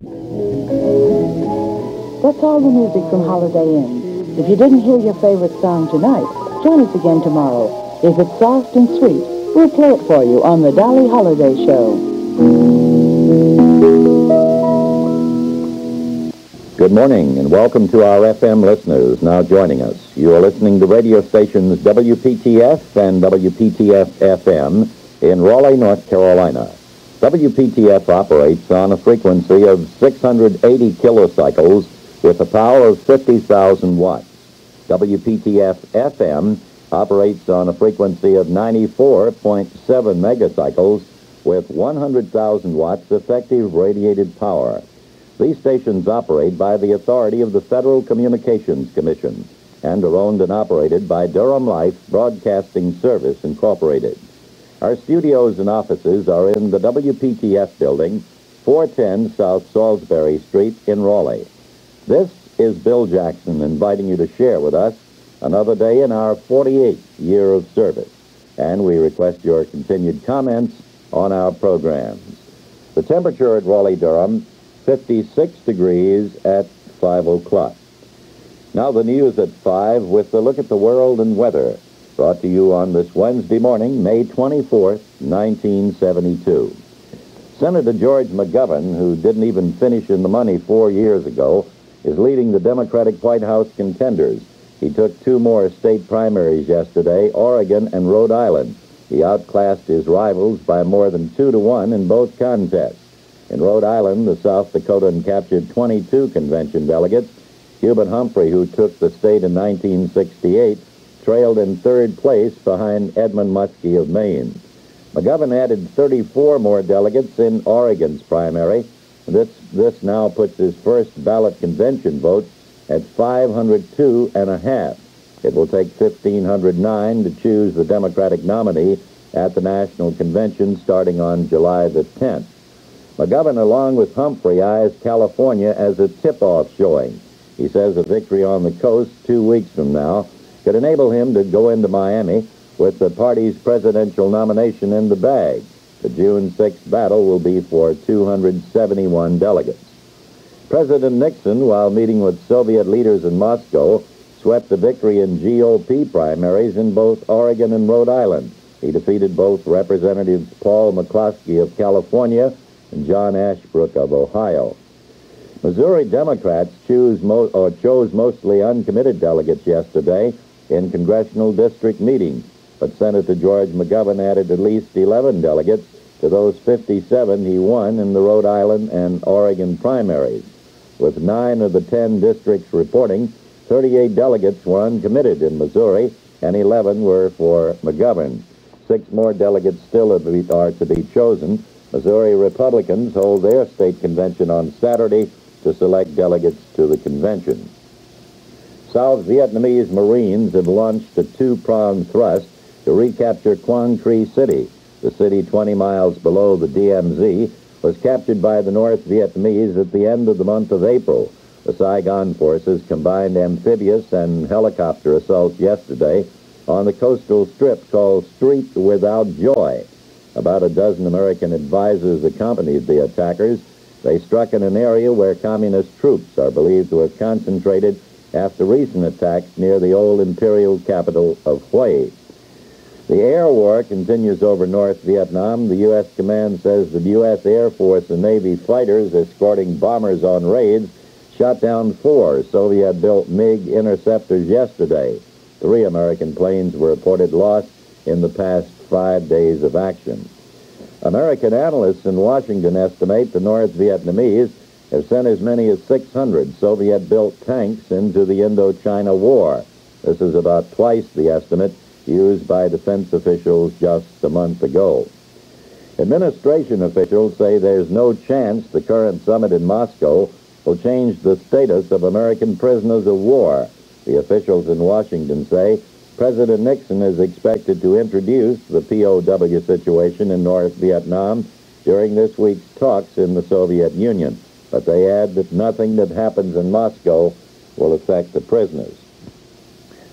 That's all the music from Holiday Inn. If you didn't hear your favorite song tonight, join us again tomorrow. If it's soft and sweet, we'll play it for you on the Dolly Holiday Show. Good morning and welcome to our FM listeners now joining us. You are listening to radio stations WPTF and WPTF-FM in Raleigh, North Carolina. WPTF operates on a frequency of 680 kilocycles with a power of 50,000 watts. WPTF-FM operates on a frequency of 94.7 megacycles with 100,000 watts effective radiated power. These stations operate by the authority of the Federal Communications Commission and are owned and operated by Durham Life Broadcasting Service, Incorporated. Our studios and offices are in the WPTF building, 410 South Salisbury Street in Raleigh. This is Bill Jackson inviting you to share with us another day in our 48th year of service, and we request your continued comments on our programs. The temperature at Raleigh-Durham, 56 degrees at 5 o'clock. Now the news at 5 with a look at the world and weather, brought to you on this Wednesday morning, May 24th, 1972. Senator George McGovern, who didn't even finish in the money 4 years ago, is leading the Democratic White House contenders. He took two more state primaries yesterday, Oregon and Rhode Island. He outclassed his rivals by more than 2-1 in both contests. In Rhode Island, the South Dakotan captured 22 convention delegates. Hubert Humphrey, who took the state in 1968, trailed in third place behind Edmund Muskie of Maine. McGovern added 34 more delegates in Oregon's primary. This now puts his first ballot convention vote at 502 and a half. It will take 1,509 to choose the Democratic nominee at the National Convention starting on July the 10th. McGovern, along with Humphrey, eyes California as a tip-off showing. He says a victory on the coast 2 weeks from now could enable him to go into Miami with the party's presidential nomination in the bag. The June 6th battle will be for 271 delegates. President Nixon, while meeting with Soviet leaders in Moscow, swept the victory in GOP primaries in both Oregon and Rhode Island. He defeated both Representatives Paul McCloskey of California and John Ashbrook of Ohio. Missouri Democrats chose mostly uncommitted delegates yesterday in congressional district meetings, but Senator George McGovern added at least 11 delegates to those 57 he won in the Rhode Island and Oregon primaries. With 9 of the 10 districts reporting, 38 delegates were uncommitted in Missouri and 11 were for McGovern. 6 more delegates still are to be chosen. Missouri Republicans hold their state convention on Saturday to select delegates to the convention. South Vietnamese Marines have launched a 2-pronged thrust to recapture Quang Tri City. The city 20 miles below the DMZ was captured by the North Vietnamese at the end of the month of April. The Saigon forces combined amphibious and helicopter assaults yesterday on the coastal strip called Street Without Joy. About a dozen American advisors accompanied the attackers. They struck in an area where communist troops are believed to have concentrated after recent attacks near the old imperial capital of Hue. The air war continues over North Vietnam. The U.S. command says the U.S. Air Force and Navy fighters escorting bombers on raids shot down 4 Soviet-built MiG interceptors yesterday. 3 American planes were reported lost in the past 5 days of action. American analysts in Washington estimate the North Vietnamese have sent as many as 600 Soviet-built tanks into the Indochina War. This is about twice the estimate used by defense officials just a month ago. Administration officials say there's no chance the current summit in Moscow will change the status of American prisoners of war. The officials in Washington say President Nixon is expected to introduce the POW situation in North Vietnam during this week's talks in the Soviet Union, but they add that nothing that happens in Moscow will affect the prisoners.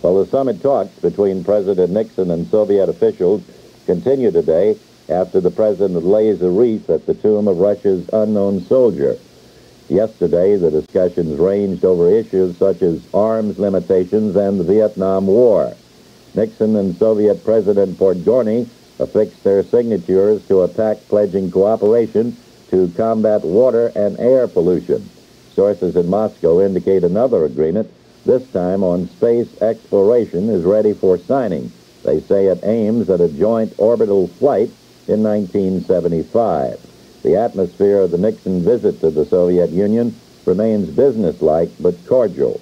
Well, the summit talks between President Nixon and Soviet officials continue today after the president lays a wreath at the tomb of Russia's unknown soldier. Yesterday, the discussions ranged over issues such as arms limitations and the Vietnam War. Nixon and Soviet President Podgorny affixed their signatures to a pact pledging cooperation to combat water and air pollution. Sources in Moscow indicate another agreement, this time on space exploration, is ready for signing. They say it aims at a joint orbital flight in 1975. The atmosphere of the Nixon visit to the Soviet Union remains businesslike but cordial.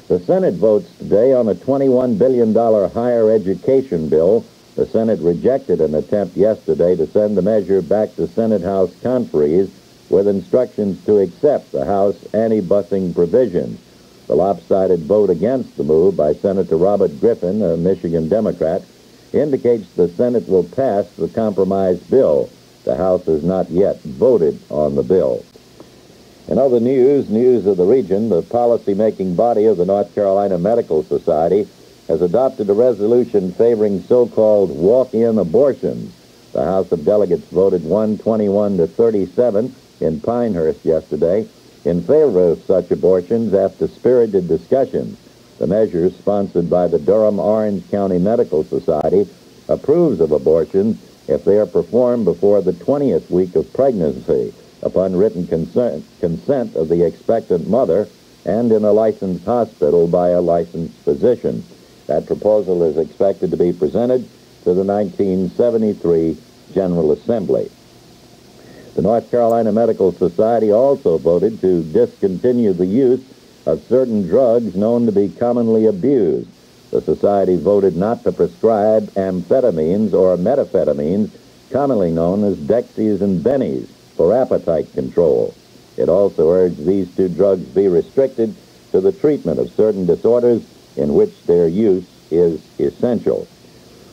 The Senate votes today on a $21 billion higher education bill. The Senate rejected an attempt yesterday to send the measure back to Senate-House conferees with instructions to accept the House anti-busing provisions. The lopsided vote against the move by Senator Robert Griffin, a Michigan Democrat, indicates the Senate will pass the compromise bill. The House has not yet voted on the bill. In other news of the region, the policy-making body of the North Carolina Medical Society has adopted a resolution favoring so-called walk-in abortions. The House of Delegates voted 121 to 37 in Pinehurst yesterday in favor of such abortions after spirited discussions. The measure, sponsored by the Durham-Orange County Medical Society, approves of abortions if they are performed before the 20th week of pregnancy, upon written consent of the expectant mother and in a licensed hospital by a licensed physician. That proposal is expected to be presented to the 1973 General Assembly. The North Carolina Medical Society also voted to discontinue the use of certain drugs known to be commonly abused. The Society voted not to prescribe amphetamines or methamphetamines, commonly known as Dexies and Bennies, for appetite control. It also urged these two drugs be restricted to the treatment of certain disorders in which their use is essential.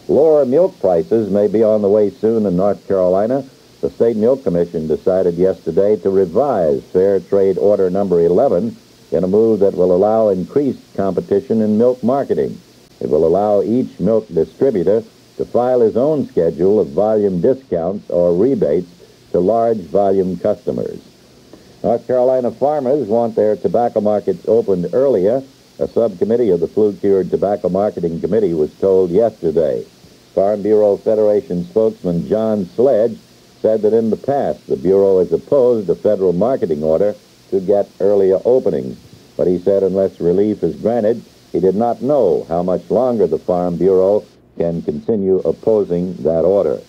Lower milk prices may be on the way soon in North Carolina. The State Milk Commission decided yesterday to revise Fair Trade Order number 11 in a move that will allow increased competition in milk marketing. It will allow each milk distributor to file his own schedule of volume discounts or rebates to large volume customers. North Carolina farmers want their tobacco markets opened earlier. A subcommittee of the Flu-Cured Tobacco Marketing Committee was told yesterday. Farm Bureau Federation spokesman John Sledge said that in the past the Bureau has opposed a federal marketing order to get earlier openings. But he said unless relief is granted, he did not know how much longer the Farm Bureau can continue opposing that order.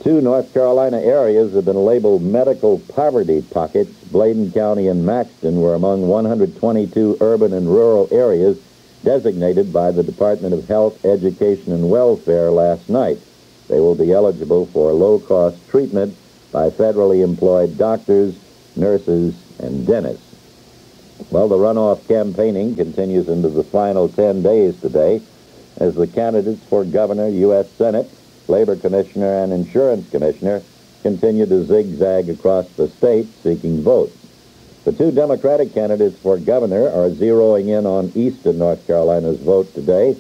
Two North Carolina areas have been labeled medical poverty pockets. Bladen County and Maxton were among 122 urban and rural areas designated by the Department of Health, Education, and Welfare last night. They will be eligible for low-cost treatment by federally employed doctors, nurses, and dentists. Well, the runoff campaigning continues into the final 10 days today as the candidates for governor, U.S. Senate, Labor Commissioner, and Insurance Commissioner continue to zigzag across the state seeking votes. The two Democratic candidates for governor are zeroing in on eastern North Carolina's vote today.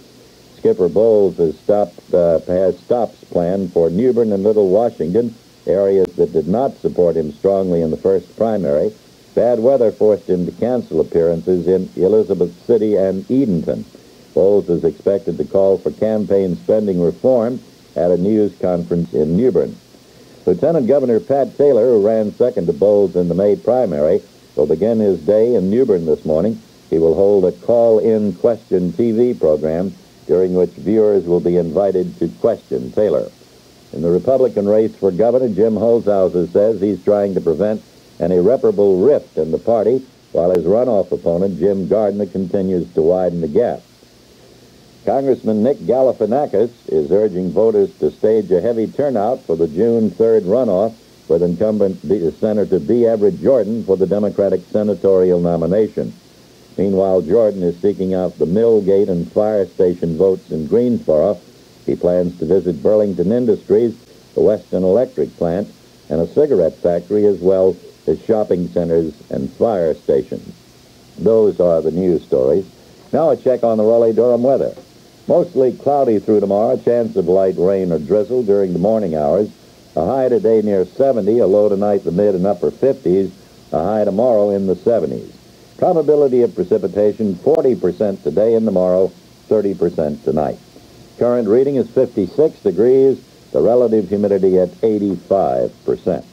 Skipper Bowles has stops planned for New Bern and Little Washington, areas that did not support him strongly in the first primary. Bad weather forced him to cancel appearances in Elizabeth City and Edenton. Bowles is expected to call for campaign spending reform at a news conference in New Bern. Lieutenant Governor Pat Taylor, who ran second to Bowles in the May primary, will begin his day in New Bern this morning. He will hold a call-in question TV program during which viewers will be invited to question Taylor. In the Republican race for governor, Jim Holzhauser says he's trying to prevent an irreparable rift in the party, while his runoff opponent, Jim Gardner, continues to widen the gap. Congressman Nick Galifianakis is urging voters to stage a heavy turnout for the June 3rd runoff with incumbent Senator B. Everett Jordan for the Democratic senatorial nomination. Meanwhile, Jordan is seeking out the Millgate and fire station votes in Greensboro. He plans to visit Burlington Industries, the Western Electric plant, and a cigarette factory, as well as shopping centers and fire stations. Those are the news stories. Now a check on the Raleigh-Durham weather. Mostly cloudy through tomorrow, chance of light rain or drizzle during the morning hours. A high today near 70, a low tonight the mid and upper 50s. A high tomorrow in the 70s. Probability of precipitation 40% today and tomorrow, 30% tonight. Current reading is 56 degrees, the relative humidity at 85%.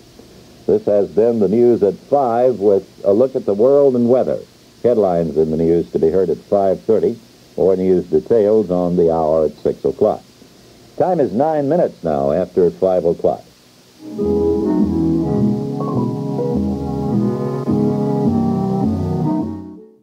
This has been the news at 5 with a look at the world and weather. Headlines in the news to be heard at 5:30, or news details on the hour at 6 o'clock. Time is 9 minutes now after 5 o'clock.